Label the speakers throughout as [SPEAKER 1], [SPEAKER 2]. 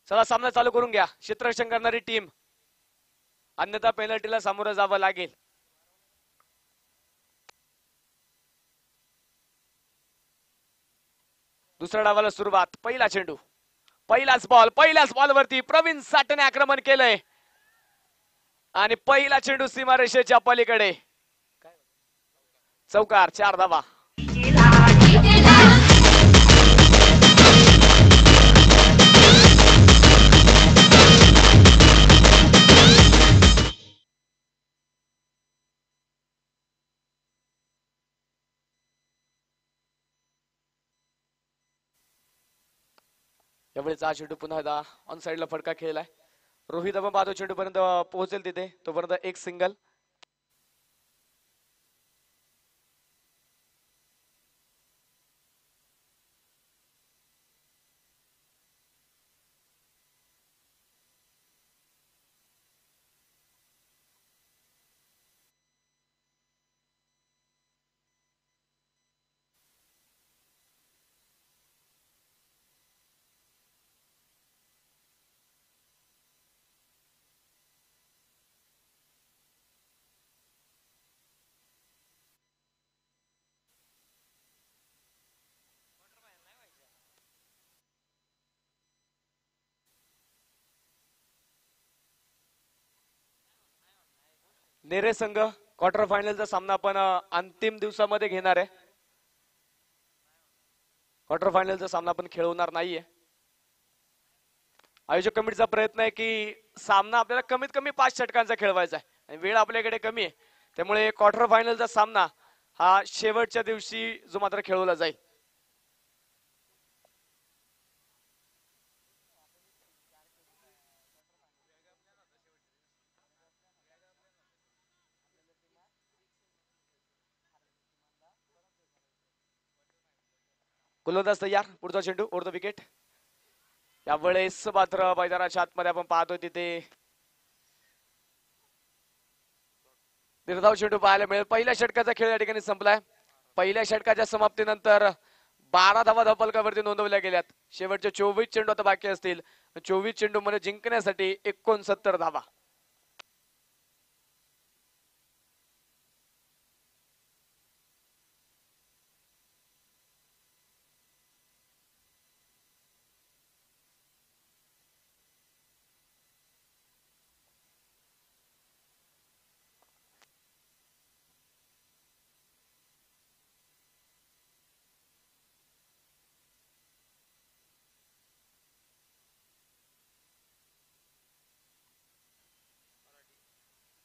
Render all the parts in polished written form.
[SPEAKER 1] चला सामना चालू करून घ्या. क्षेत्ररक्षण करणारी टीम, अन्यथा पेनल्टीला सामोरं जावं लागेल. दुसऱ्या डावाला सुरुवात. पहिला चेंडू, पहिल्याच बॉलवरती प्रवीण साठने आक्रमण केलंय आणि पहिला चेंडू सीमारेषेच्या पलीकडे. चौकार, 4 धावा. यावेळेस हा चेंडू पुन्हा एकदा ऑन साइडला फटका खेळलाय. रोहित आपण पाहतो चेंडू पर्यंत पोहोचेल तिथे, तोपर्यंत एक सिंगल. नेरे संघ क्वार्टर फायनलचा सामना आपण अंतिम दिवसामध्ये घेणार आहे. क्वार्टर फायनलचा सामना आपण खेळवणार नाहीये. आयोजक कमिटीचा प्रयत्न आहे की सामना आपल्याला कमीत कमी 5 षटकांचा खेळवायचा आहे आणि वेळ आपल्याकडे कमी आहे, त्यामुळे क्वार्टर फायनलचा सामना हा शेवटच्या दिवशी जो मात्र खेळवला जाईल. गोलंदाज तयार. पुढचा चेंडू ओव्हर द विकेट. यावेळेस मात्र मैदानाच्या आतमध्ये आपण पाहतोय तिथे निर्धाव चेंडू पाहायला मिळेल. पहिल्या षटकाचा खेळ या ठिकाणी संपलाय. पहिल्या षटकाच्या समाप्तीनंतर 12 धावा धावफलकावरती नोंदवल्या गेल्यात. शेवटचे 24 चेंडू आता बाकी असतील. 24 चेंडू मध्ये जिंकण्यासाठी 69 धावा.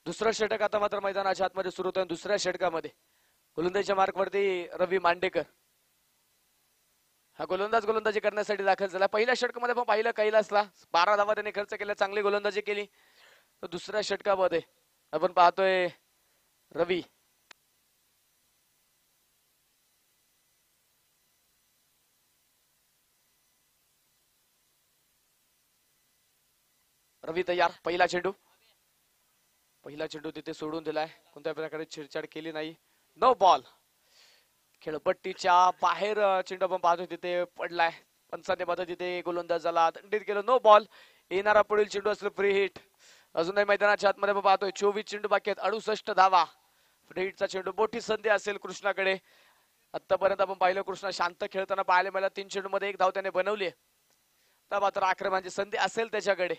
[SPEAKER 1] दुसरं षटक आता मात्र मैदानाच्या आतमध्ये सुरू होतं. दुसऱ्या षटकामध्ये गोलंदाजीच्या मार्कवरती रवी मांडेकर हा गोलंदाजी करण्यासाठी दाखल झाला. पहिल्या षटकामध्ये आपण पाहिलं कैलासला 12 धावा त्याने खर्च केल्या, चांगली गोलंदाजी केली. तर दुसऱ्या षटकामध्ये आपण पाहतोय रवी तयार. पहिला चेंडू तिथे सोडून दिलाय. कोणत्या प्रकारे छेडछाड केली नाही. No ball. खेळपट्टीच्या बाहेर चेंडू आपण पाहतोय तिथे पडलाय. पंचाने मात्र तिथे गोलंदाजाला दंडित केलं. No ball. येणारा पुढील चेंडू असेल फ्री हिट. अजूनही मैदानाच्या आतमध्ये आपण पाहतोय 24 चेंडू बाकी आहेत, 68 धावा. फ्री हिटचा चेंडू, मोठी संधी असेल कृष्णाकडे. आतापर्यंत आपण पाहिलं कृष्णा शांत खेळताना पाहायला मिळाला. 3 चेंडू मध्ये 1 धाव त्याने बनवली. तर मात्र आक्रमणाची संधी असेल त्याच्याकडे.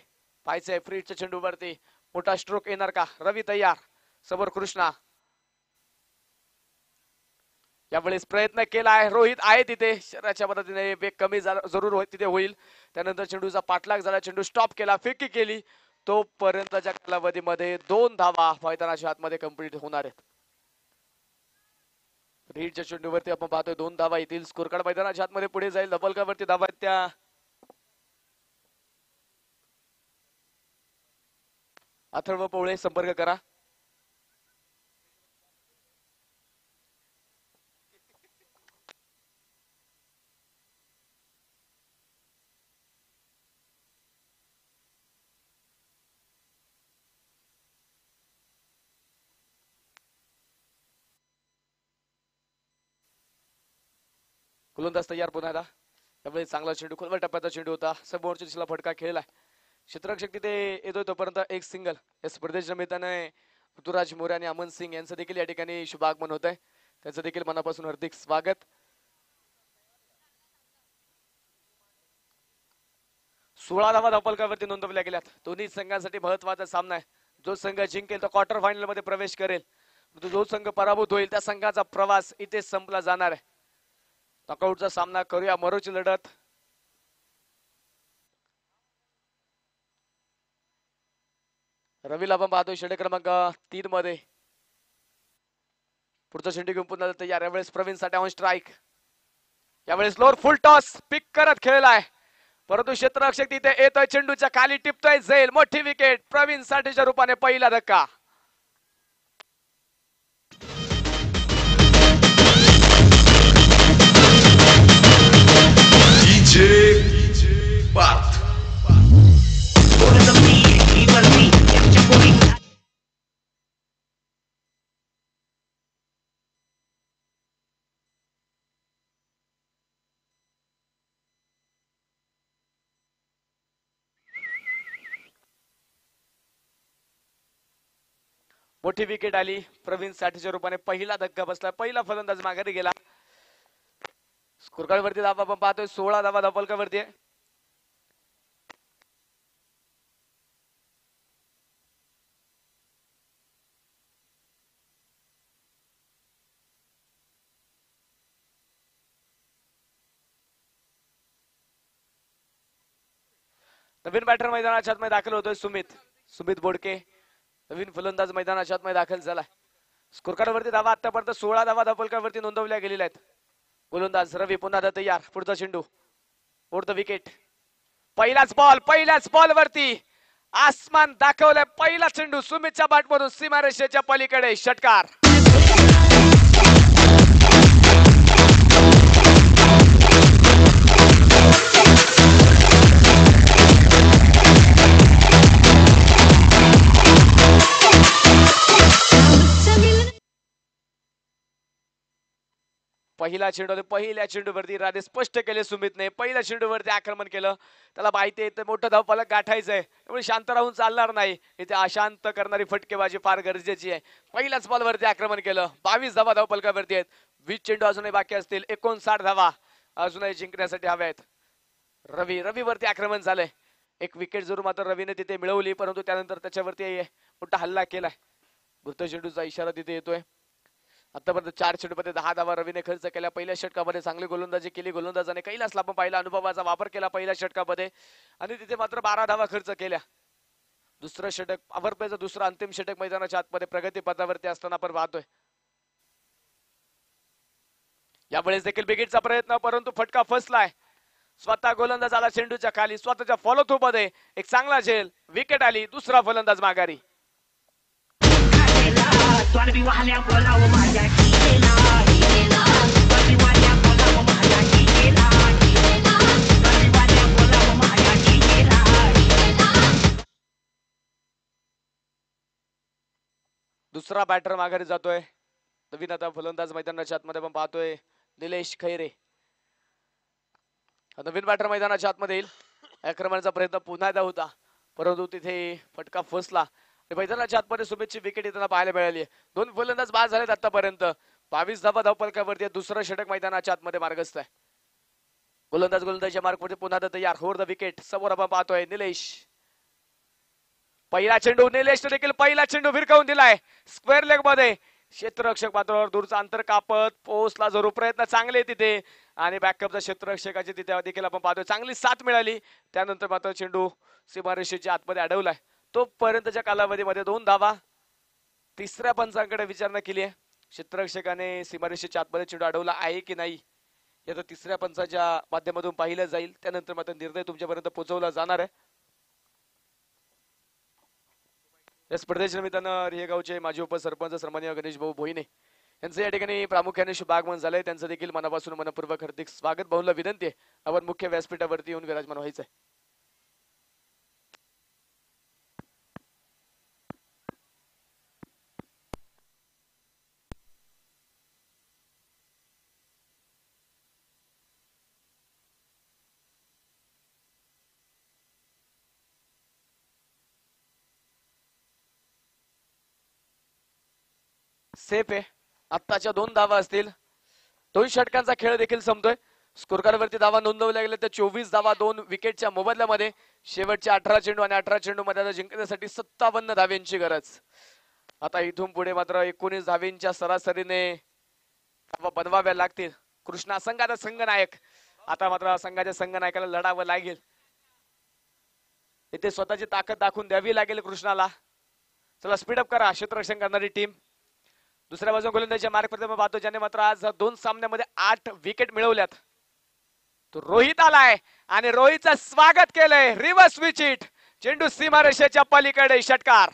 [SPEAKER 1] पाहायचंय फ्री हिटच्या चेंडूवरती मोठा स्ट्रोक येणार का. रवी तयार. समोर कृष्णा. यावेळेस प्रयत्न केला आहे. रोहित आहे तिथे. शरीराच्या मदतीने वेग कमी जरूर तिथे होईल. त्यानंतर चेंडूचा पाठलाग झाला. चेंडू स्टॉप केला, फेकी केली. तोपर्यंतच्या कालावधीमध्ये 2 धावा मैदानाच्या आतमध्ये कंप्लीट होणार आहेत. रीडच्या चेंडूवरती आपण पाहतोय 2 धावा येतील. स्कोर कार्ड मैदानाच्या आतमध्ये पुढे जाईल. डबलकावरती धावा त्या अथर्व पोळे संपर्क करा. गोलंदाज तयार पुन्हा एकदा. त्यावेळी चांगला चेंडू खोलवर टप्प्याचा चेंडू होता. समोरच्या दिशेला फटका खेळलाय. क्षेत्ररक्षक तिथे येतोय तोपर्यंत एक सिंगल या स्पर्धेच्या निमित्ताने ऋतुराज मोरे आणि अमन सिंग यांचं देखील या ठिकाणी शुभागमन होत आहे. त्यांचं देखील मनापासून हार्दिक स्वागत. 16 धावा धावफलकावरती नोंदवल्या गेल्यात. दोन्ही संघांसाठी महत्वाचा सामना आहे. जो संघ जिंकेल तो क्वार्टर फायनल मध्ये प्रवेश करेल. जो संघ पराभूत होईल त्या संघाचा प्रवास इथे संपला जाणार आहे. नॉकआउटचा सामना करूया. मरोची लढत. रवीला आपण पाहतोय षटक क्रमांक 3 मध्ये. पुढचा चेंडू घेऊन पुन्हा तयार. यावेळेस प्रवीण साठे ऑन स्ट्राईक. यावेळेस लोअर फुल टॉस पिक करत खेळलाय, परंतु क्षेत्ररक्षक तिथे येतोय, चेंडूच्या खाली टिपतोय, जाईल मोठी विकेट. प्रवीण साठेच्या रूपाने पहिला धक्का. मोठी विकेट आली. प्रवीण साठेच्या रूपाने पहिला धक्का बसला. पहिला फलंदाज माघारी गेला. स्कोर कार्ड वरती धावा आपण पाहतोय 16 धावा धावफलकावरती आहे. नवीन बॅटर मैदानाच्या आतमध्ये दाखल होतोय सुमित बोडके. नवीन फलंदाज मैदानाच्या आतमध्ये दाखल झालाय. स्कोर कार्ड वरती धावा आतापर्यंत 16 धावा धावफलकावरती नोंदवल्या गेलेल्या आहेत. गोलंदाज रवी पुन्हा तयार. पुढचा चेंडू ओढ द विकेट. पहिल्याच बॉल वरती आसमान दाखवलंय. पहिला चेंडू सुमितच्या बॅटमधून सीमारेषेच्या पलीकडे षटकार. पहिल्या चेंडूवरती राधे स्पष्ट केले सुमितने. पहिल्या चेंडूवरती आक्रमण केलं. त्याला माहिती आहे मोठं धावफलक गाठायचंय, त्यामुळे शांत राहून चालणार नाही. इथे अशांत करणारी फटकेबाजी फार गरजेची आहे. पहिल्याच बॉलवरती आक्रमण केलं. 22 धावा धावफलकावरती आहेत. 20 चेंडू अजूनही बाकी असतील. 59 धावा अजूनही जिंकण्यासाठी हव्या आहेत. रवीवरती आक्रमण झालंय. एक विकेट जरूर मात्र रवीने तिथे मिळवली, परंतु त्यानंतर त्याच्यावरती मोठा हल्ला केलाय. मृत चेंडूचा इशारा तिथे येतोय. आतापर्यंत 4 चेंडूमध्ये 10 धावा रवीने खर्च केल्या. पहिल्या षटकामध्ये चांगली गोलंदाजी केली. गोलंदाजाने कैलासला पण पाहिला, अनुभवाचा वापर केला पहिल्या षटकामध्ये आणि तिथे मात्र 12 धावा खर्च केल्या. दुसरं षटक पॉवर प्लेचं दुसरं अंतिम षटक मैदानाच्या आतमध्ये प्रगती पथावरती असताना आपण पाहतोय. यावेळेस देखील बिगिटचा प्रयत्न, परंतु फटका फसलाय. स्वतः गोलंदाज आला चेंडूच्या खाली. स्वतःच्या फॉलो थ्रू मध्ये एक चांगला झेल. विकेट आली. दुसरा फलंदाज माघारी. दुसरा बॅटर माघारी जातोय. नवीन आता फलंदाज मैदानाच्या आतमध्ये आपण पाहतोय निलेश खैरे. नवीन बॅटर मैदानाच्या आतमध्ये येईल. आक्रमणाचा प्रयत्न पुन्हा एकदा होता, परंतु तिथे फटका फसला. मैदानाच्या आतमध्ये सुमितची विकेट येताना पाहायला मिळाली. 2 फलंदाज बाद झालेत आतापर्यंत. 22 धावा धावफलकावरती. दुसरं षटक मैदानाच्या आतमध्ये मार्गस्थ आहे. गोलंदाजच्या मार्कवरती पुन्हा तयार. होड द विकेट. समोर आपण पाहतोय निलेश. पहिला चेंडू निलेश देखील पहिला चेंडू भिरकावून दिलाय स्क्वेअर लेग मध्ये. क्षेत्ररक्षक मात्र दूरचा अंतर कापत पोहोचला. जरूर प्रयत्न चांगले तिथे आणि बॅकअपचा क्षेत्ररक्षकाची तिथे देखील आपण पाहतोय चांगली साथ मिळाली. त्यानंतर मात्र चेंडू सीमारेषेच्या आतमध्ये अडवलाय. तोपर्यंतच्या कालावधीमध्ये 2 धावा. तिसऱ्या पंचांकडे विचारणा केली आहे. क्षेत्ररक्षकाने सीमारेषेच्या आतमध्ये चेंडू अडवला आहे की नाही याचं तिसऱ्या पंचाच्या माध्यमातून पाहिलं जाईल. त्यानंतर मात्र निर्णय तुमच्यापर्यंत पोहोचवला जाणार आहे. या स्पर्धेच्या निमित्तानं रिहेगावचे माजी उपसरपंच सन्माननीय गणेश भाऊ भोईने यांचं या ठिकाणी प्रामुख्याने शुभागमन झालंय. त्यांचं देखील मनापासून मनपूर्वक हार्दिक स्वागत. भाऊला विनंती आहे आपण मुख्य व्यासपीठावरती येऊन विराजमान व्हायचंय. सेफ आहे. आत्ताच्या 2 धावा असतील. 2 षटकांचा खेळ देखील संपतोय. स्कोर कार्ड वरती धावा नोंदवल्या गेल्या तर 24 धावा 2 विकेटच्या मोबदल्यामध्ये. शेवटचे 18 चेंडू आणि 18 चेंडू मध्ये जिंकण्यासाठी 57 धाव्यांची गरज. आता इथून पुढे मात्र 19 धाव्यांच्या सरासरीने धावा बनवाव्या लागतील. कृष्णा संघाचा संघनायक. आता मात्र संघाच्या संघनायकाला लढावं लागेल. इथे स्वतःची ताकद दाखवून द्यावी लागेल कृष्णाला. चला स्पीडअप करा क्षेत्ररक्षण करणारी टीम. दुसऱ्या बाजूला गोलंदाजीच्या मार्कवरती आपण पाहतो ज्याने मात्र आज 2 सामन्यामध्ये 8 विकेट मिळवल्यात. तो रोहित आलाय आणि रोहितचं स्वागत केलंय. रिव्हर्स विचिट चेंडू सीमारेषेच्या पलीकडे षटकार.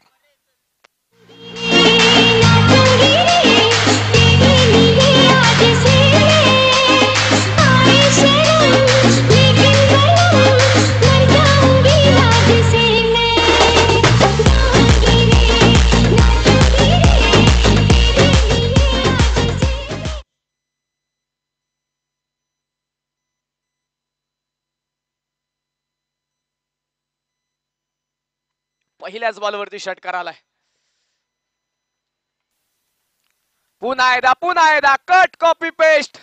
[SPEAKER 1] पहिल्याच बॉलवरती षटकार आलाय. पुन्हा एकदा कट कॉपी पेस्ट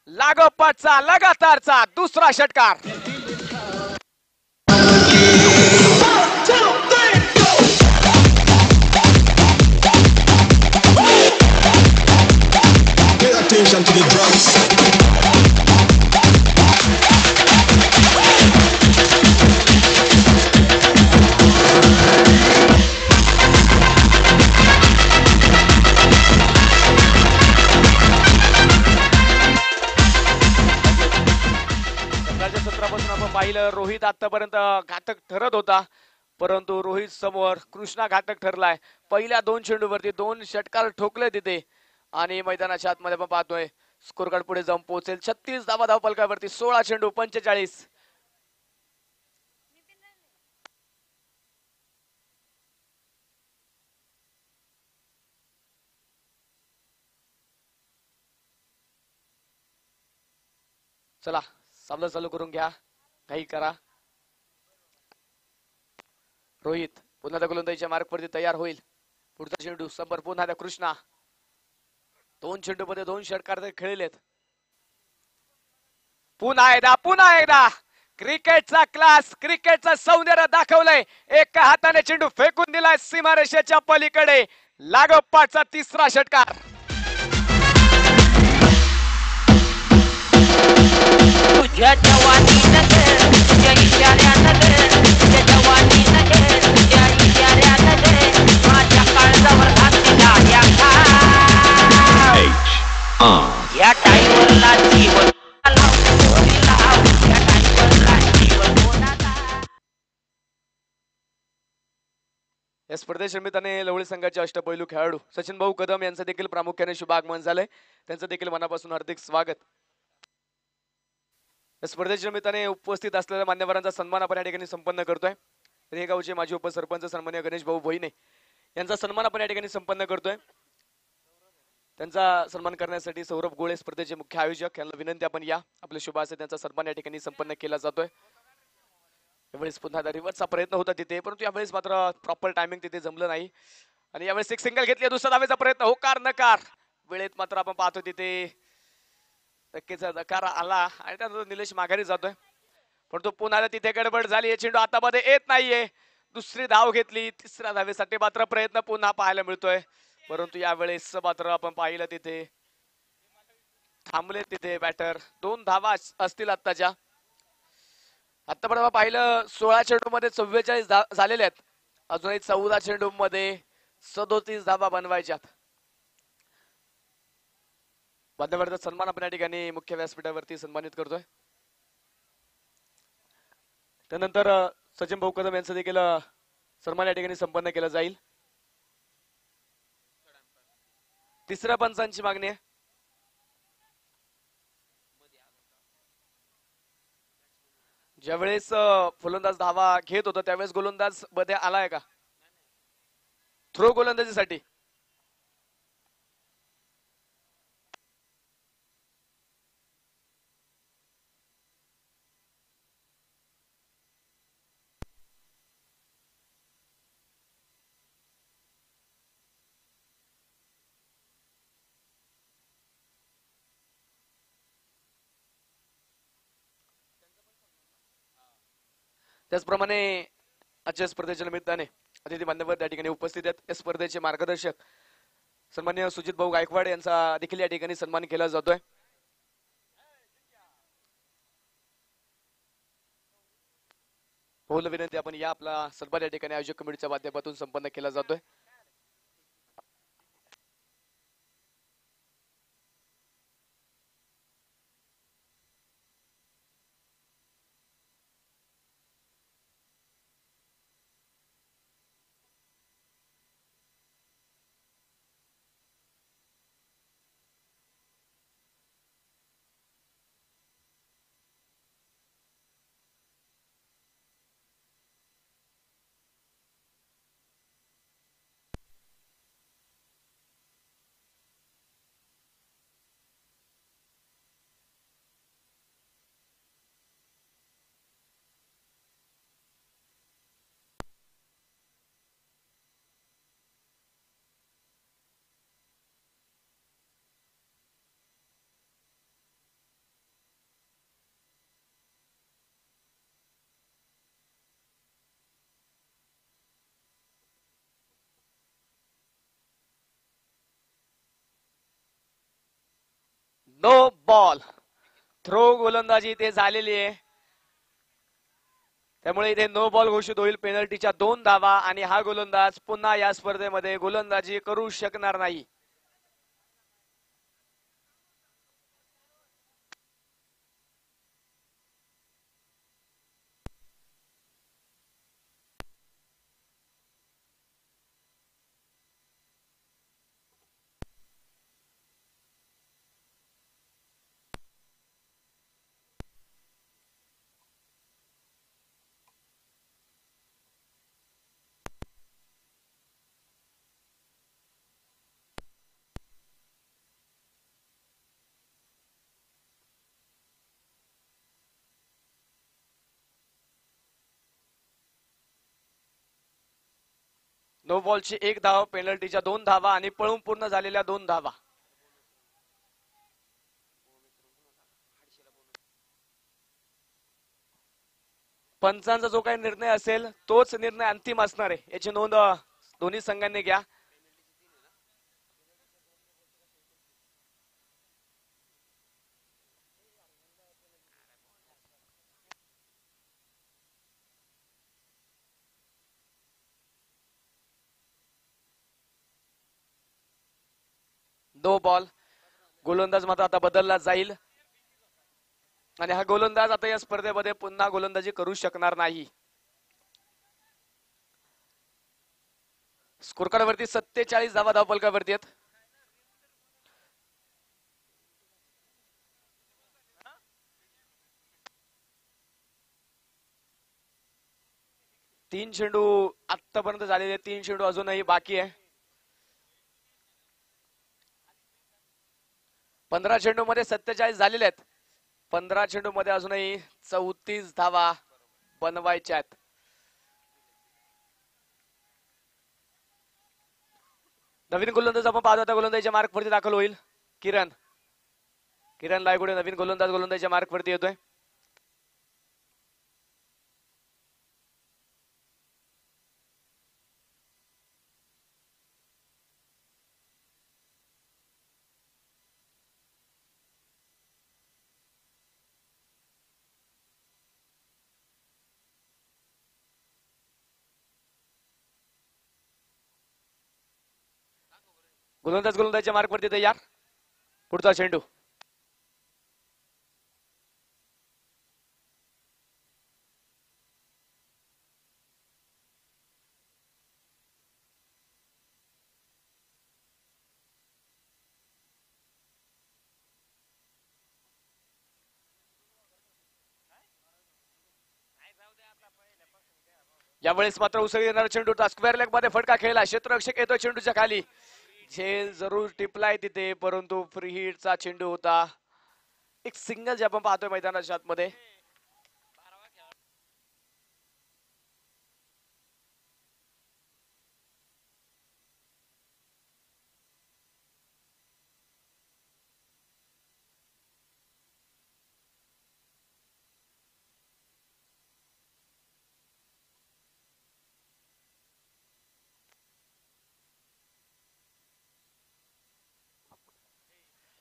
[SPEAKER 1] लागोपाठचा लगातारचा दुसरा षटकार. पाहिलं रोहित आतापर्यंत घातक ठरत होता परंतु रोहित समोर कृष्णा घातक ठरलाय. पहिल्या 2 चेंडूवरती 2 षटकार ठोकले तिथे आणि मैदानाच्या आतमध्ये आपण पाहतोय स्कोर कार्ड पुढे जाऊन पोहोचेल. 36 धावा धावफलकावरती 16 चेंडू 45. चला सामना चालू करून घ्या. काही करा. रोहित पुन्हा गोलंदाजीच्या मार्कवरती तयार होईल. पुढचा चेंडू समोर पुन्हा कृष्णा. 2 चेंडू मध्ये 2 षटकार खेळलेत. पुन्हा एकदा क्रिकेटचा क्लास क्रिकेटचा सौंदर्य दाखवलंय. एका हाताने चेंडू फेकून दिलाय सीमारेषेच्या पलीकडे. लागोपाठचा तिसरा षटकार. तुझ्या जवानीनं ग तुझ्या इशाऱ्यानं ग तुझ्या जवानीनं ग तुझ्या इशाऱ्यानं ग माझ्या काळजावर घातलेला या या टाईमरला जीवन या स्पर्धेच्या निमित्ताने लवळी संघाचे अष्टपैलू खेळाडू सचिन भाऊ कदम यांचं देखील प्रामुख्याने शुभ आगमन झालंय. त्यांचं देखील मनापासून हार्दिक स्वागत. या स्पर्धेच्या निमित्ताने उपस्थित असलेल्या मान्यवरांचा सन्मान आपण या ठिकाणी संपन्न करतोय. रेगावचे माजी उपसरपंच सन्माननीय गणेश भाऊ भोईने यांचा सन्मान आपण या ठिकाणी संपन्न करतोय. त्यांचा सन्मान करण्यासाठी सौरभ गोळे स्पर्धेचे मुख्य आयोजक यांना विनंती आपण या. आपले शुभ असे त्यांचा सन्मान या ठिकाणी संपन्न केला जातोय. यावेळेस पुन्हा रिव्हर्सचा प्रयत्न होता तिथे परंतु यावेळेस मात्र प्रॉपर टायमिंग तिथे जमलं नाही आणि यावेळेस एक सिंगल घेतली. दुसरा धावेचा प्रयत्न होकार नकार. वेळेत मात्र आपण पाहतो तिथे धक्केचा नकार आला आणि त्यानंतर निलेश माघारी जातोय परंतु पुन्हा तिथे गडबड झाली. चेंडू आता मध्ये येत नाहीये. दुसरी धाव घेतली. तिसऱ्या धावेसाठी मात्र प्रयत्न पुन्हा पाहायला मिळतोय परंतु यावेळेस मात्र आपण पाहिलं तिथे थांबले तिथे बॅटर. 2 धावा असतील आत्ताच्या. आतापर्यंत पाहिलं 16 चेंडू मध्ये 44 झालेले आहेत. अजूनही 14 चेंडू मध्ये 37 धावा बनवायच्यात. बांधवांचा सन्मान आपण या ठिकाणी मुख्य व्यासपीठावरती सन्मानित करतोय. त्यानंतर सचिन भाऊ कदम यांचं देखील सन्मान या ठिकाणी संपन्न केला जाईल. तिसऱ्या पंचांची मागणी आहे. ज्यावेळेस फलंदाज धावा घेत होता त्यावेळेस गोलंदाज मध्ये आलाय का थ्रो गोलंदाजीसाठी. त्याचप्रमाणे आजच्या स्पर्धेच्या निमित्ताने अतिथी मान्यवर त्या ठिकाणी उपस्थित आहेत. या स्पर्धेचे मार्गदर्शक सन्माननीय सुजित भाऊ गायकवाड यांचा देखील या ठिकाणी सन्मान केला जातोय. बोल विनंती आपण या आपला सन्मान या ठिकाणी आयोजक कमिटीच्या माध्यमातून संपन्न केला जातोय. No ball. थ्रो गोलंदाजी इथे झालेली आहे, त्यामुळे इथे नो बॉल घोषित होईल. पेनल्टीच्या 2 धावा आणि हा गोलंदाज पुन्हा या स्पर्धेमध्ये गोलंदाजी करू शकणार नाही. नो बॉलची 1 धाव, पेनल्टीच्या 2 धावा आणि पळून पूर्ण झालेल्या 2 धावा. पंचांचा जो काही निर्णय असेल तोच निर्णय अंतिम असणार आहे, याची नोंद दोन्ही संघांनी घ्या. No ball. गोलंदाज मात्र आता बदलला जाईल आणि हा गोलंदाज आता या स्पर्धेमध्ये पुन्हा गोलंदाजी करू शकणार नाही. स्कोरकार्ड वरती 47 धावा धावफलकावरती आहेत. तीन चेंडू आतापर्यंत झालेले, 3 चेंडू अजूनही बाकी आहे. 15 चेंडू मध्ये 47 झालेले आहेत. 15 चेंडू मध्ये अजूनही 34 धावा बनवायच्या आहेत. नवीन गोलंदाज आपण पाहतो, आता गोलंदाजीच्या मार्क वरती दाखल होईल किरण लायगुडे. नवीन गोलंदाज गोलंदाजीच्या मार्क वरती येतोय. गोलंदाजीच्या मार्क वरती तयार. पुढचा चेंडू. यावेळेस मात्र उसळी येणारा चेंडू स्क्वेअर लेग मध्ये फटका खेळला. क्षेत्ररक्षक येतोय चेंडूच्या खाली. झेल जरूर टिपलाय तिथे, परंतु फ्री हिटचा चेंडू होता. एक सिंगल जे आपण पाहतोय मैदानाच्या आतमध्ये.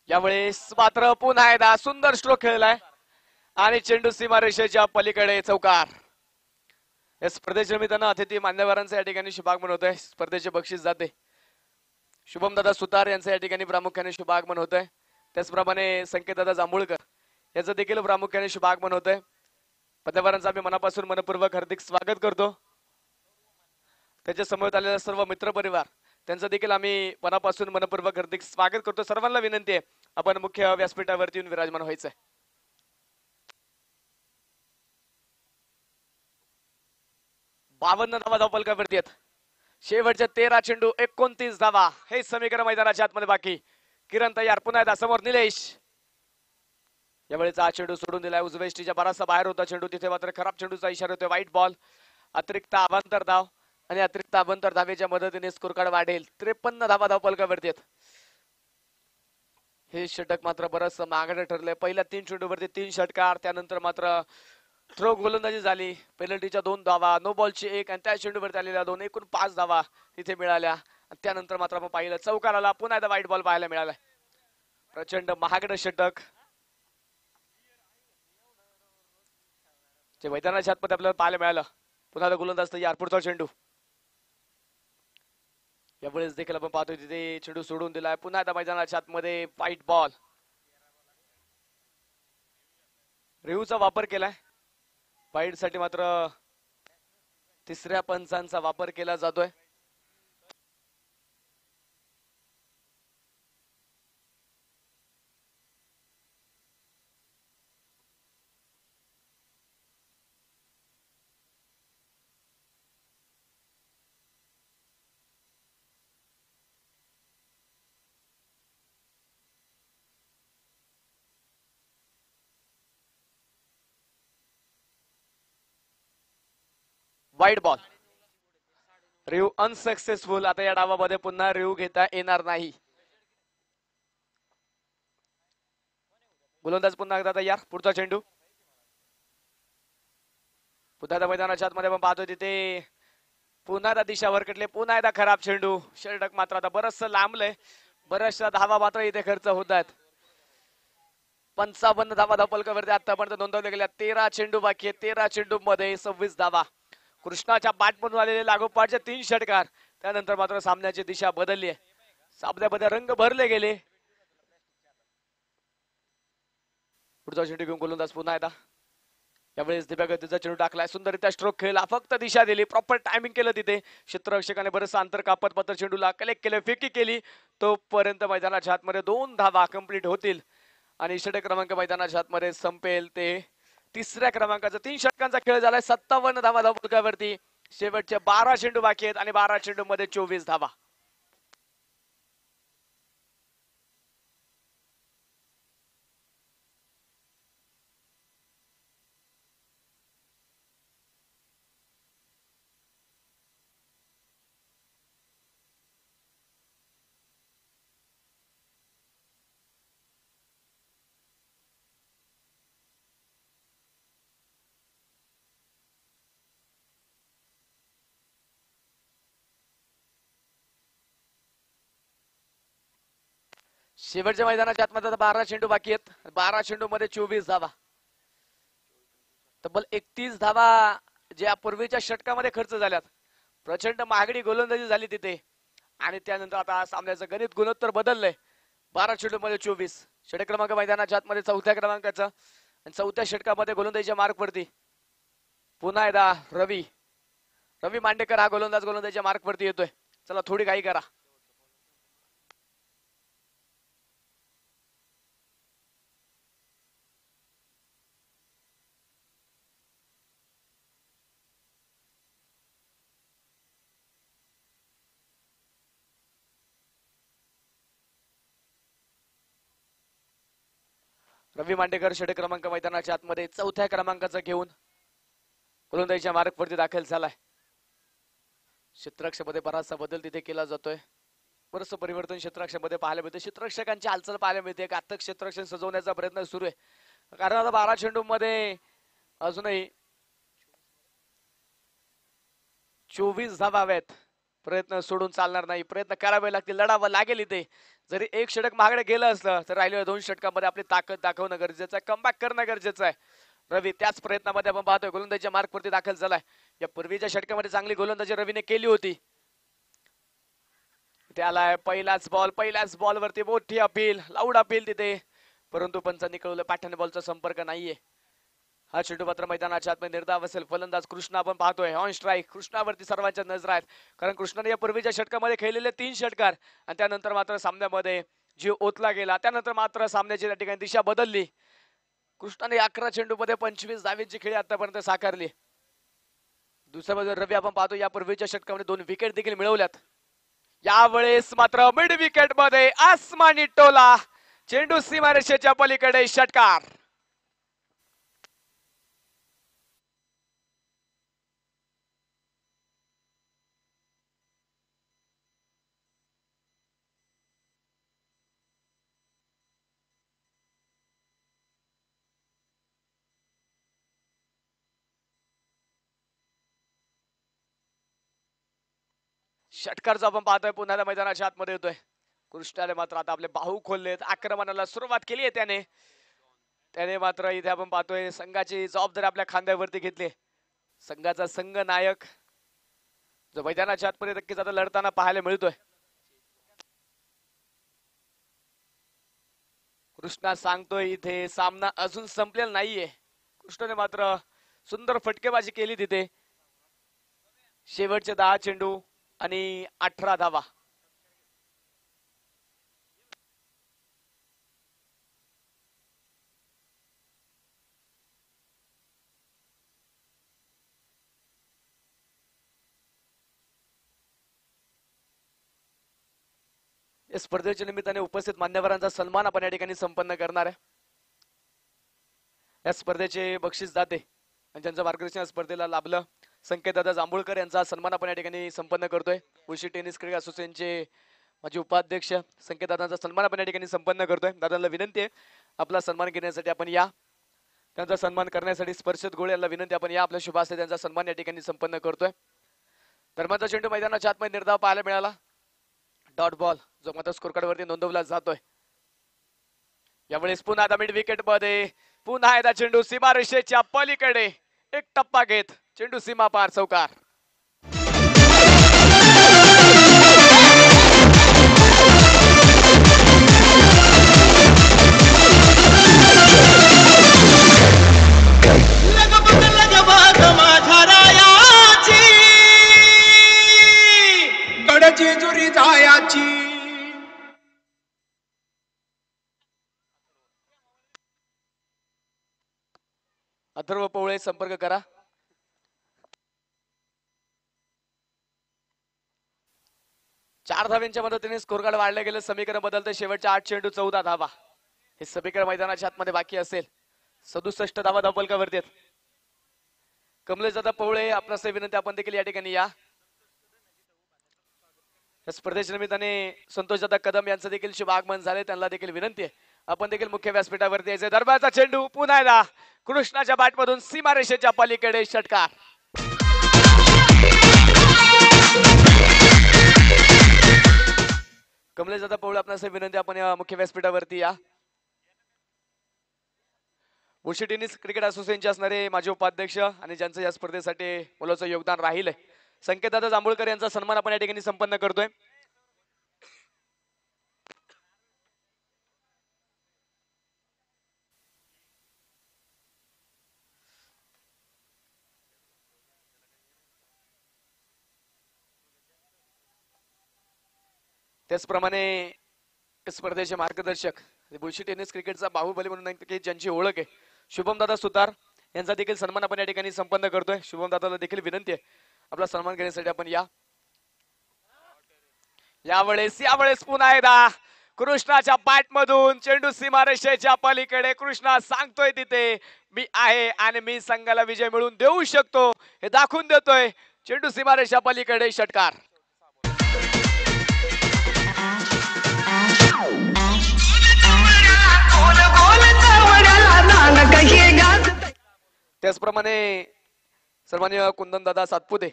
[SPEAKER 1] यावेळेस मात्र पुन्हा एकदा सुंदर स्ट्रोक खेळलाय आणि चेंडू सीमारेषेच्या पलीकडे चौकार. या स्पर्धेच्या निमित्तानं अतिथी मान्यवरांचे या ठिकाणी शुभागमन होत आहे. स्पर्धेचे बक्षीस जाते शुभम दादा सुतार यांचं या ठिकाणी प्रामुख्याने शुभागमन होत आहे. त्याचप्रमाणे संकेत दादा जांभूळकर याचं देखील प्रामुख्याने शुभागमन होत आहे. मान्यवरांचं आम्ही मनापासून मनपूर्वक हार्दिक स्वागत करतो. त्याच्या समोर आलेला सर्व मित्रपरिवार त्यांचं देखील आम्ही मनापासून मनपूर्वक हार्दिक स्वागत करतो. सर्वांना विनंती आहे आपण मुख्य व्यासपीठावरती येऊन विराजमान व्हायचंय. बावन्न धावा धावपलकावरती आहेत. शेवटच्या 13 चेंडू 29 धावा हे समीकरण मैदानाच्या आतमध्ये बाकी. किरण तयार पुन्हा एकदा समोर निलेश. यावेळेचा हा चेंडू सोडून दिलाय उजवेष्टीच्या बराचसा बाहेर होता चेंडू. तिथे मात्र खराब चेंडूचा इशारा होतोय. White ball. अतिरिक्त अवांतर धाव आणि अतिरिक्त अवांतर धावेच्या मदतीने स्कोर कार्ड वाढेल. 53 धावा धावपलकावरती आहेत. हे षटक मात्र बरंच महागडे ठरले. पहिल्या 3 चेंडूवरती 3 षटकार. त्यानंतर मात्र थ्रो गोलंदाजी झाली. पेनल्टीच्या 2 धावा, नो बॉलची 1 आणि त्या चेंडूवरती आलेल्या 2 एकूण 5 धावा तिथे मिळाल्या. त्यानंतर मात्र आपण पाहिलं चौकार आला. पुन्हा एकदा व्हाईट बॉल पाहायला मिळालाय. प्रचंड महागडे षटक जे मैदानाच्या आतमध्ये आपल्याला पाहायला मिळालं. पुन्हा गोलंदाज तयार. पुढचा चेंडू यावेळेस देखील आपण पाहतोय तिथे चेंडू सोडून दिलाय. पुन्हा एकदा मैदानाच्या आतमध्ये व्हाईट बॉल. रेव्हूचा वापर केलाय. वाईड साठी मात्र तिसऱ्या पंचांचा वापर केला जातोय. वाईट बॉल. रिव्ह अनसक्सेसफुल. आता या डावामध्ये पुन्हा रिव्ह घेता येणार नाही. गोलंदाज पुन्हा एकदा तयार. पुढचा चेंडू पुन्हा एकदा मैदानाच्या आतमध्ये आपण पाहतोय तिथे पुन्हा एकदा दिशा भरकटले. पुन्हा एकदा खराब चेंडू. षटक मात्र आता बरचसं लांबलंय. बऱ्याचशा धावा मात्र इथे खर्च होत आहेत. 55 धावा धावपलकावरती आतापर्यंत नोंदवल्या गेल्या. 13 चेंडू बाकी आहेत. 13 चेंडू मध्ये 26 धावा. कृष्णाच्या बॅटमधून आलेले लागोपाठचे 3 षटकार. त्यानंतर मात्र सामन्याची दिशा बदलली आहे. सामन्यामध्ये रंग भरले गेले. पुढचा चेंडू घेऊन गोलंदाज पुन्हा एकदा. यावेळेस दिव्यागतीचा चेंडू टाकलाय. सुंदररित्या स्ट्रोक खेळला. फक्त दिशा दिली. प्रॉपर टायमिंग केलं तिथे. क्षेत्ररक्षकाने बरंच अंतर कापत पत्र चेंडूला कलेक्ट केलं. फेकी केली. तोपर्यंत मैदानाच्या आतमध्ये 2 धावा कंप्लीट होतील आणि षटक क्रमांक मैदानाच्या आतमध्ये संपेल. ते तिसऱ्या क्रमांकाचा 3 षटकांचा खेळ झालाय. 57 धावा धावपलकावरती. शेवटचे 12 चेंडू बाकी आहेत आणि 12 चेंडू मध्ये 24 धावा. शेवटच्या मैदानाच्या आतमध्ये 12 चेंडू बाकी आहेत. 12 चेंडू मध्ये 24 धावा. तब्बल 31 धावा ज्या पूर्वीच्या षटकामध्ये खर्च झाल्यात. प्रचंड महागडी गोलंदाजी झाली तिथे आणि त्यानंतर आता सामन्याचं गणित गुणोत्तर बदललंय. 12 चेंडू मध्ये 24. षटक क्रमांक मैदानाच्या आतमध्ये 4थ्या क्रमांकाचं आणि 4थ्या षटकामध्ये गोलंदाजीच्या मार्क वरती पुन्हा एकदा रवी मांडेकर हा गोलंदाजीच्या मार्क वरती येतोय. चला थोडी घाई करा. रवी मांडेकर षटक क्रमांक मैदानाच्या आतमध्ये 4थ्या क्रमांकाचं घेऊन गोलंदाजीच्या मार्क वरती दाखल झालाय. क्षेत्ररक्षामध्ये बराचसा बदल तिथे केला जातोय. बरंचसं परिवर्तन क्षेत्ररक्षामध्ये पाहायला मिळते. क्षेत्ररक्षकांची हालचाल पाहायला मिळते. घातक क्षेत्ररक्षण सजवण्याचा प्रयत्न सुरू आहे. कारण आता 12 चेंडू मध्ये अजूनही 24 धावा हव्यात. प्रयत्न सोडून चालणार नाही, प्रयत्न करावे लागतील, लढावं लागेल इथे. जरी एक षटक मागडे गेलं असलं तर राहिलेल्या 2 षटकांमध्ये आपली ताकद दाखवणं गरजेचं आहे, कमबॅक करणं गरजेचं आहे. रवी त्याच प्रयत्नामध्ये आपण पाहतोय गोलंदाजीच्या मार्कवरती दाखल झालाय. या पूर्वीच्या षटकामध्ये चांगली गोलंदाजी रवीने केली होती. त्याला पहिल्याच बॉल वरती मोठी अपील, लाऊड अपील तिथे, परंतु पंचांनी कळवलं पॅटर्न बॉलचा संपर्क नाहीये. हा चेंडू मात्र मैदानाच्या आतमध्ये निर्धाव असेल. फलंदाज कृष्णा आपण पाहतोय ऑन स्ट्राईक. कृष्णावरती सर्वांच्या नजर आहेत, कारण कृष्णाने या पूर्वीच्या षटकामध्ये खेळलेले 3 षटकार आणि त्यानंतर मात्र सामन्यामध्ये जीव ओतला गेला. त्यानंतर मात्र सामन्याची त्या ठिकाणी दिशा बदलली. कृष्णाने 11 चेंडूमध्ये 25 धावेची खेळी आतापर्यंत साकारली. दुसऱ्या बाजूला रवी आपण पाहतो या पूर्वीच्या षटकामध्ये 2 विकेट देखील मिळवल्यात. यावेळेस मात्र मिड विकेट मध्ये आसमानी टोला, चेंडू सीमारेषेच्या पलीकडे षटकार. षटकार जो आपण पाहतोय पुन्हा मैदानाच्या आतमध्ये येतोय. कृष्णाने मात्र आता आपले बाहू खोललेत, आक्रमणाला सुरुवात केली आहे त्याने मात्र इथे आपण पाहतोय संघाची जबाबदारी आपल्या खांद्यावरती घेतली. संघाचा संघ नायक जो मैदानाच्या आतमध्ये नक्कीच आता लढताना पाहायला मिळतोय. कृष्णा सांगतोय इथे सामना अजून संपलेला नाहीये. कृष्णाने मात्र सुंदर फटकेबाजी केली तिथे. शेवटचे 10 चेंडू आणि 18 धावा. या स्पर्धेच्या निमित्ताने उपस्थित मान्यवरांचा सन्मान आपण या ठिकाणी संपन्न करणार आहे. या स्पर्धेचे बक्षीस दाते आणि ज्यांचं मार्गदर्शन या स्पर्धेला लाभलं संकेत दादा जांभूळकर यांचा सन्मान आपण या ठिकाणी संपन्न करतोय. मुळशी टेनिस क्रिकेट असोसिएशनचे माजी उपाध्यक्ष संकेत दादांचा सन्मान आपण या ठिकाणी संपन्न करतोय. दादांना विनंती आहे आपला सन्मान घेण्यासाठी आपण या. त्यांचा सन्मान करण्यासाठी स्पर्शत गोळे यांना विनंती आपण या. आपल्या शुभ हस्ते त्यांचा सन्मान या ठिकाणी संपन्न करतोय. दरम्यानचा चेंडू मैदानाच्या आतमध्ये निर्धाव पाहायला मिळाला. डॉट बॉल जो मात्र स्कोर कार्ड वरती नोंदवला जातोय. यावेळेस पुन्हा मिड विकेट मध्ये पुन्हा एकदा चेंडू सीमारेषेच्या पलीकडे एक टप्पा घेत चेंडू सीमा पार चौकार.
[SPEAKER 2] जेजुरी जायाची
[SPEAKER 1] अथर्व पवळे संपर्क करा. चार धाव्यांच्या मदतीने स्कोर कार्ड वाढले गेले. समीकरण बदलते. शेवटच्या 8 चेंडू 14 धावा. हे समीकरण मैदानाच्या आतमध्ये बाकी असेल. 67 धावा धावफलकावरती आहेत. कमलेश दादा पवळे आपणास विनंती आपण देखील या ठिकाणी या. स्पर्धेच्या निमित्ताने संतोष दादा कदम यांचं देखील शुभ आगमन झाले. त्यांना देखील विनंती आहे आपण देखील मुख्य व्यासपीठावरती यायचे. दरम्यानचा चेंडू पुन्हा एकदा कृष्णाच्या बॅटमधून सीमारेषेच्या पलीकडे षटकार. कमलेश दादा पवळे आपणास विनंती आपण या मुख्य व्यासपीठावरती या. मुळशी टेनिस क्रिकेट असोसिएशनचे असणारे माजी उपाध्यक्ष आणि ज्यांचं या स्पर्धेसाठी मोलाचं योगदान राहिलंय संकेत दादा जांभूळकर यांचा सन्मान आपण या ठिकाणी संपन्न करतोय. त्याचप्रमाणे स्पर्धेचे मार्गदर्शक मुळशी टेनिस क्रिकेटचा बाहुबली म्हणून ज्यांची ओळख आहे शुभम दादा सुतार यांचा देखील सन्मान आपण या ठिकाणी संपन्न करतोय. शुभम दादाला देखील विनंती आहे आपला सन्मान घेण्यासाठी आपण या. यावेळेस पुन्हा एकदा कृष्णाच्या बॅट मधून चेंडू सीमारेषेच्या पलीकडे. कृष्णा सांगतोय तिथे मी आहे आणि मी संघाला विजय मिळवून देऊ शकतो हे दाखवून देतोय. चेंडू सीमारेषेच्या पलीकडे षटकार. त्याचप्रमाणे सन्माननीय कुंदन दादा सातपुते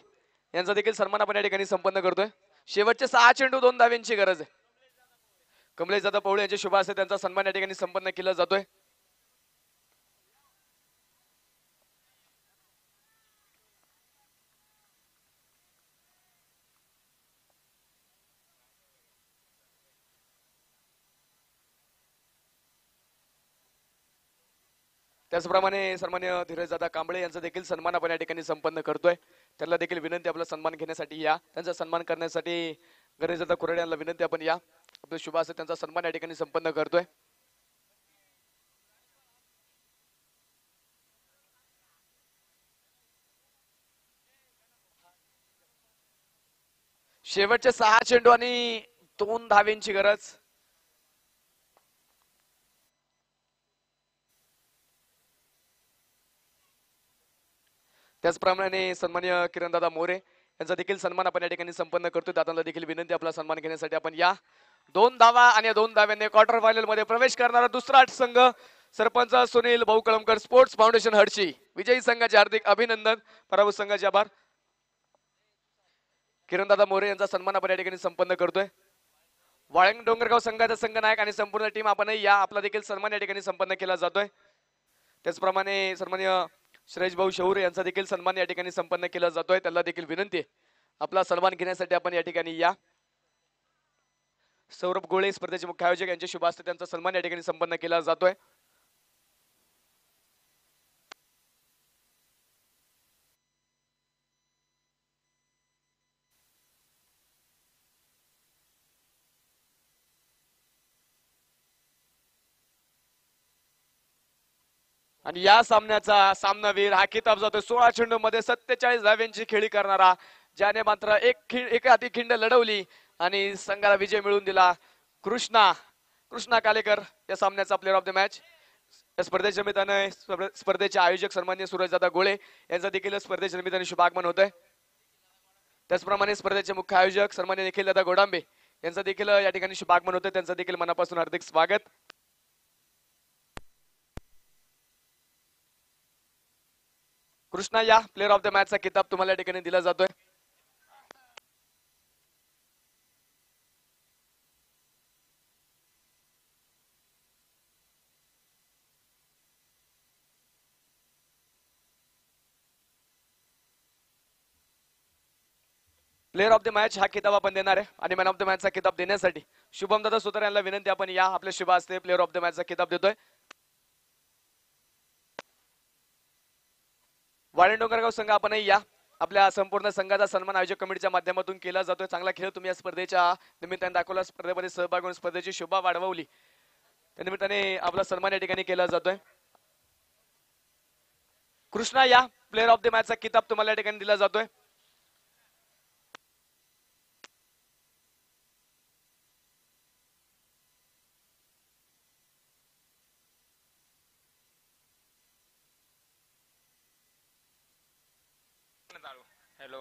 [SPEAKER 1] यांचा देखील सन्मान आपण या ठिकाणी संपन्न करतोय. शेवटचे 6 चेंडू 2 धाव्यांची गरज आहे. कमलेश दादा पवळे यांचे शुभ हस्ते त्यांचा सन्मान या ठिकाणी संपन्न केला जातोय. त्याचप्रमाणे सन्मान्य धीरजदादा कांबळे यांचा देखील सन्मान आपण या ठिकाणी संपन्न करतोय. त्यांना देखील विनंती आपला सन्मान घेण्यासाठी या. त्यांचा सन्मान करण्यासाठी गणेशदादा कुराडे यांना विनंती आपण या. आपले शुभ हस्ते त्यांचा सन्मान या ठिकाणी संपन्न करतोय. शेवटचे 6 चेंडू आणि 2 धावेंची गरज. त्याचप्रमाणे सन्मान्य किरणदादा मोरे यांचा देखील सन्मान आपण या ठिकाणी संपन्न करतोय. दादांना देखील विनंती आपला सन्मान घेण्यासाठी आपण या. 2 धावा आणि 2 धाव्यांनी क्वार्टर फायनल मध्ये प्रवेश करणारा दुसरा संघ सरपंच सुनील भाऊ कळमकर स्पोर्ट्स फाउंडेशन हडशी. विजयी संघाचे हार्दिक अभिनंदन. पराभूत संघाचे आभार. किरणदादा मोरे यांचा सन्मान आपण या ठिकाणी संपन्न करतोय. वाळंग डोंगरगाव संघाचा संघनायक आणि संपूर्ण टीम आपण या. आपला देखील सन्मान या ठिकाणी संपन्न केला जातोय. त्याचप्रमाणे सन्मान्य श्रेयश भाऊ शौर्य यांचा देखील सन्मान या ठिकाणी संपन्न केला जातोय. त्याला देखील विनंती आपला सन्मान घेण्यासाठी आपण या ठिकाणी या. सौरभ गोळे स्पर्धेचे मुख्य आयोजक यांचे शुभ हस्ते त्यांचा सन्मान या ठिकाणी संपन्न केला जातोय. आणि या सामन्याचा सामनावीर हा किताब जातोय 16 चेंडू मध्ये 47 धाव्यांची खेळी करणारा, ज्याने मात्र एक हाती खिंड लढवली आणि संघाला विजय मिळवून दिला. कृष्णा कालेकर या सामन्याचा प्लेअर ऑफ द मॅच. या स्पर्धेच्या निमित्ताने स्पर्धेचे आयोजक सन्मान्य सूरजदादा गोळे यांचा देखील स्पर्धेच्या निमित्ताने शुभागमन होत आहे. त्याचप्रमाणे स्पर्धेचे मुख्य आयोजक सन्मान्य निखिलदादा गोडांबे यांचा देखील या ठिकाणी शुभागमन होतं. त्यांचं देखील मनापासून हार्दिक स्वागत. कृष्णा या प्लेअर ऑफ द मॅचचा किताब तुम्हाला या ठिकाणी दिला जातोय. प्लेअर ऑफ द मॅच हा किताब आपण देणार आहे आणि मॅन ऑफ द मॅचचा किताब देण्यासाठी शुभम दादा सुतार यांना विनंती आपण या. आपल्या शुभ हस्ते प्लेअर ऑफ द मॅचचा किताब देतोय. वाळंग डोंगरगाव संघ आपण या. आपल्या संपूर्ण संघाचा सन्मान आयोजक कमिटीच्या माध्यमातून केला जातोय. चांगला खेळ तुम्ही या स्पर्धेच्या निमित्ताने दाखवला. स्पर्धेमध्ये सहभाग होऊन स्पर्धेची शोभा वाढवली. त्या निमित्ताने आपला सन्मान या ठिकाणी केला जातोय. कृष्णा या प्लेअर ऑफ द मॅचचा किताब तुम्हाला या ठिकाणी दिला जातोय.
[SPEAKER 2] हॅलो